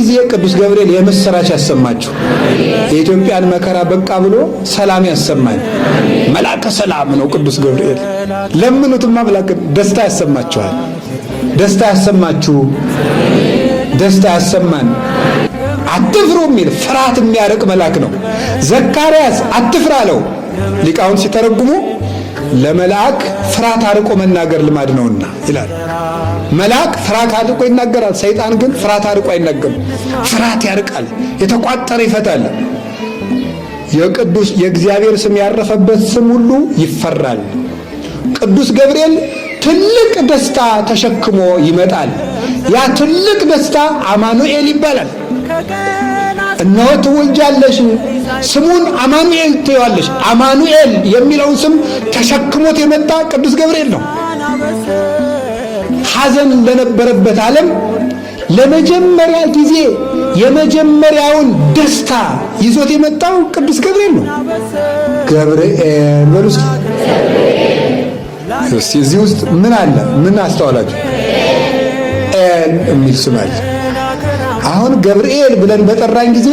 ጊዜ ቅዱስ ገብርኤል የምስራች ያሰማችሁ። የኢትዮጵያን መከራ በቃ ብሎ ሰላም ያሰማን። መልአከ ሰላም ነው ቅዱስ ገብርኤል። ለምኑትማ መልአከ ደስታ ያሰማችኋል። ደስታ ያሰማችሁ፣ ደስታ ያሰማን። አትፍሩ የሚል ፍርሃት የሚያርቅ መልአክ ነው። ዘካርያስ አትፍራ አለው። ሊቃውንት ሲተረጉሙ ለመልአክ ፍርሃት አርቆ መናገር ልማድ ነውና ይላል። መልአክ ፍርሃት አርቆ ይናገራል። ሰይጣን ግን ፍርሃት አርቆ አይናገርም። ፍርሃት ያርቃል፣ የተቋጠረ ይፈታል። የእግዚአብሔር ስም ያረፈበት ስም ሁሉ ይፈራል። ቅዱስ ገብርኤል ትልቅ ደስታ ተሸክሞ ይመጣል። ያ ትልቅ ደስታ አማኑኤል ይባላል። እነሆ ትወልጃለሽ፣ ስሙን አማኑኤል ትይዋለሽ። አማኑኤል የሚለውን ስም ተሸክሞት የመጣ ቅዱስ ገብርኤል ነው። ሐዘን ለነበረበት ዓለም ለመጀመሪያ ጊዜ የመጀመሪያውን ደስታ ይዞት የመጣው ቅዱስ ገብርኤል ነው። ገብርኤል በሉ እስቲ እዚህ ውስጥ ምን አለ? ምን አስተዋላችሁ? ኤል የሚል ስም አለ። አሁን ገብርኤል ብለን በጠራን ጊዜ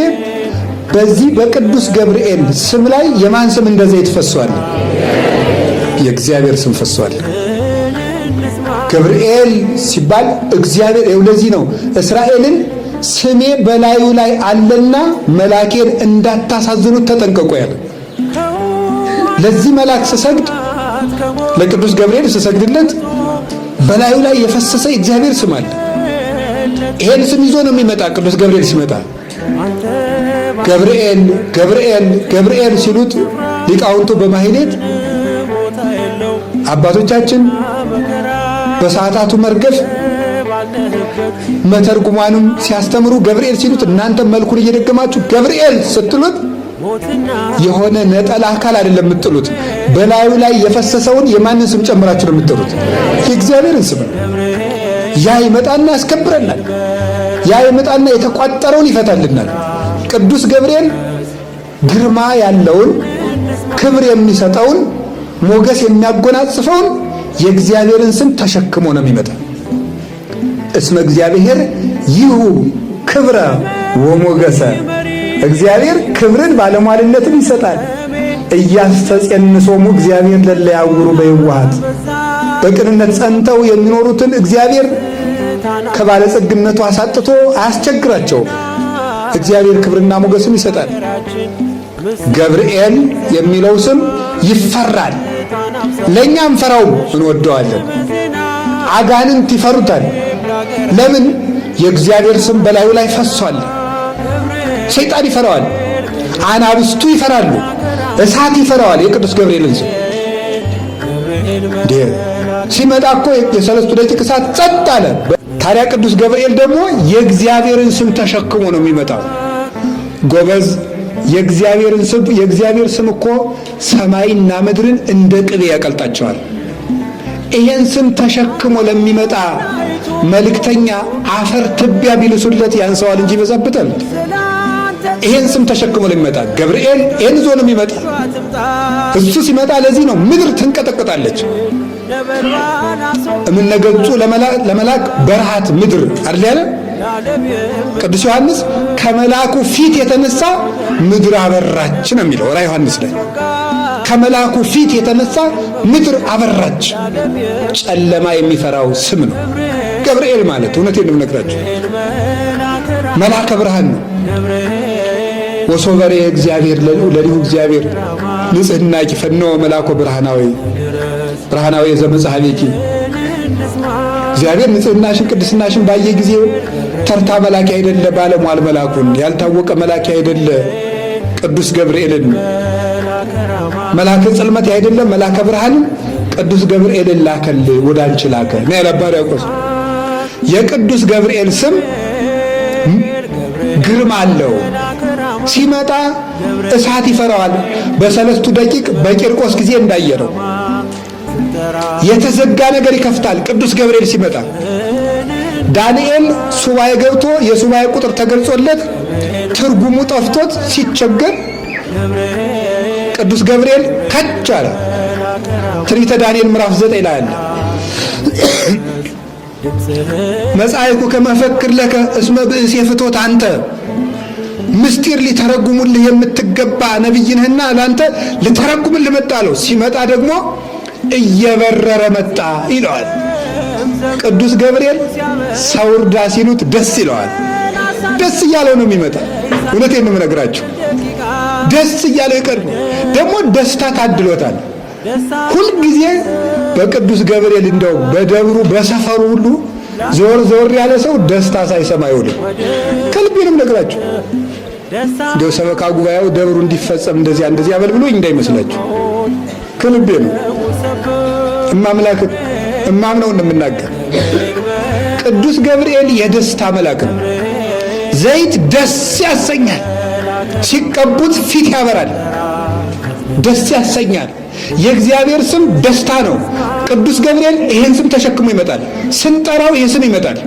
በዚህ በቅዱስ ገብርኤል ስም ላይ የማን ስም እንደ ዘይት ፈሷል? የእግዚአብሔር ስም ፈሷል። ገብርኤል ሲባል እግዚአብሔር ለዚህ ነው እስራኤልን ስሜ በላዩ ላይ አለና መላኬን እንዳታሳዝኑት ተጠንቀቁ ያለ። ለዚህ መልአክ ስሰግድ፣ ለቅዱስ ገብርኤል ስሰግድለት በላዩ ላይ የፈሰሰ እግዚአብሔር ስም አለ። ይሄን ስም ይዞ ነው የሚመጣ። ቅዱስ ገብርኤል ሲመጣ ገብርኤል ገብርኤል ገብርኤል ሲሉት ሊቃውንቱ በማህሌት አባቶቻችን በሰዓታቱ መርገፍ መተርጉማንም ሲያስተምሩ ገብርኤል ሲሉት እናንተ መልኩን እየደገማችሁ ገብርኤል ስትሉት የሆነ ነጠላ አካል አይደለም የምትጥሉት፣ በላዩ ላይ የፈሰሰውን የማንን ስም ጨምራችሁ ነው የምትጥሉት? የእግዚአብሔርን ስም። ያ ይመጣና ያስከብረናል። ያ ይመጣና የተቋጠረውን ይፈታልናል። ቅዱስ ገብርኤል ግርማ ያለውን ክብር የሚሰጠውን ሞገስ የሚያጎናጽፈውን የእግዚአብሔርን ስም ተሸክሞ ነው የሚመጣ። እስመ እግዚአብሔር ይሁ ክብረ ወሞገሰ፣ እግዚአብሔር ክብርን ባለሟልነትን ይሰጣል። እያስተጸንሶሙ እግዚአብሔር ለለ ያውሩ በየዋሃት፣ በቅንነት ጸንተው የሚኖሩትን እግዚአብሔር ከባለጸግነቱ አሳጥቶ አያስቸግራቸውም። እግዚአብሔር ክብርና ሞገስን ይሰጣል። ገብርኤል የሚለው ስም ይፈራል። ለኛም ፈራው እንወደዋለን። አጋንንት ይፈሩታል። ለምን? የእግዚአብሔር ስም በላዩ ላይ ፈሷል። ሰይጣን ይፈራዋል። አናብስቱ ይፈራሉ። እሳት ይፈራዋል የቅዱስ ገብርኤልን ስም። ሲመጣ እኮ የሰለስቱ ደቂቅ እሳት ጸጥ አለ። ታዲያ ቅዱስ ገብርኤል ደግሞ የእግዚአብሔርን ስም ተሸክሞ ነው የሚመጣው። ጎበዝ፣ የእግዚአብሔር ስም እኮ ሰማይና ምድርን እንደ ቅቤ ያቀልጣቸዋል። ይሄን ስም ተሸክሞ ለሚመጣ መልእክተኛ አፈር ትቢያ ቢልሱለት ያንሰዋል እንጂ ይበዛበታል። ይሄን ስም ተሸክሞ ለሚመጣ ገብርኤል ይሄን ይዞ ነው የሚመጣ። እሱ ሲመጣ ለዚህ ነው ምድር ትንቀጠቀጣለች። እምነገጹ ለመላክ በረሃት ምድር አይደል ያለ ቅዱስ ዮሐንስ። ከመላኩ ፊት የተነሳ ምድር አበራች ነው የሚለው ራዕየ ዮሐንስ ላይ። ከመላኩ ፊት የተነሳ ምድር አበራች። ጨለማ የሚፈራው ስም ነው ገብርኤል ማለት። እውነቴን ነው የምነግራችሁ፣ መልአከ ብርሃን ነው። ወሶበሬ እግዚአብሔር ለሊሁ እግዚአብሔር ንጽሕና ይፈነው መልአኮ ብርሃናዊ ዘመጽሐቤኪ። እግዚአብሔር ንጽሕናሽን ቅድስናሽን ባየ ጊዜ ተርታ መላክ አይደለ ባለሟል መላኩን ያልታወቀ መላክ አይደለ ቅዱስ ገብርኤልን መላከ ጽልመት አይደለ መላከ ብርሃን ቅዱስ ገብርኤልን ላከል ወደ አንቺ ላከ ነው ያለባሪ ያቆስ። የቅዱስ ገብርኤል ስም ግርማ አለው። ሲመጣ እሳት ይፈራዋል። በሰለስቱ ደቂቅ በቂርቆስ ጊዜ እንዳየረው የተዘጋ ነገር ይከፍታል። ቅዱስ ገብርኤል ሲመጣ ዳንኤል ሱባኤ ገብቶ የሱባኤ ቁጥር ተገልጾለት ትርጉሙ ጠፍቶት ሲቸገር ቅዱስ ገብርኤል ከች አለ። ትንቢተ ዳንኤል ምዕራፍ 9 ላይ አለ። መጻይኩ ከመፈክር ለከ እስመ ብእሴ ፍቶት አንተ ምስጢር ሊተረጉሙልህ የምትገባ ነብይ ነህና ለአንተ ልተረጉምልህ መጣ አለው። ሲመጣ ደግሞ እየበረረ መጣ ይለዋል። ቅዱስ ገብርኤል ሰው እርዳ ሲሉት ደስ ይለዋል። ደስ እያለው ነው የሚመጣ። እውነቴን ነው የምነግራችሁ። ደስ እያለው ይቀርብ። ደግሞ ደስታ ታድሎታል። ሁልጊዜ በቅዱስ ገብርኤል እንደው በደብሩ በሰፈሩ ሁሉ ዞር ያለ ሰው ደስታ ሳይሰማ አይውልም። ከልቤ ነው የምነግራችሁ። እንደው ሰበካ ጉባኤው ደብሩ እንዲፈጸም እንደዚህ አበልብሎኝ እንዳይመስላችሁ። ከልቤ ነው እማምላክ እማምነው እንደምናገር። ቅዱስ ገብርኤል የደስታ መልአክ ነው። ዘይት ደስ ያሰኛል። ሲቀቡት ፊት ያበራል፣ ደስ ያሰኛል። የእግዚአብሔር ስም ደስታ ነው። ቅዱስ ገብርኤል ይሄን ስም ተሸክሞ ይመጣል። ስንጠራው ይሄ ስም ይመጣል።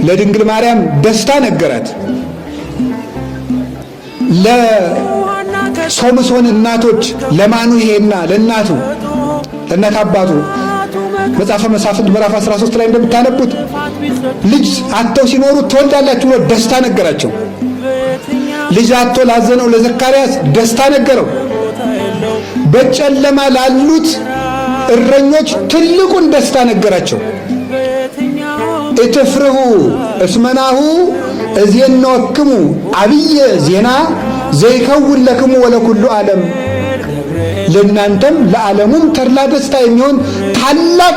ለድንግል ማርያም ደስታ ነገራት። ለሶምሶን እናቶች ለማኑሄና ለእናቱ ለእናት አባቱ መጽሐፈ መሳፍንት ምዕራፍ 13 ላይ እንደምታነቡት ልጅ አጥተው ሲኖሩ ትወልዳላችሁ ብሎ ደስታ ነገራቸው። ልጅ አጥቶ ላዘነው ለዘካርያስ ደስታ ነገረው። በጨለማ ላሉት እረኞች ትልቁን ደስታ ነገራቸው። እትፍርሁ እስመናሁ እዜንወክሙ አብየ ዜና ዘይከውን ለክሙ ወለኩሉ ዓለም። ለእናንተም ለዓለሙም ተድላ ደስታ የሚሆን ታላቅ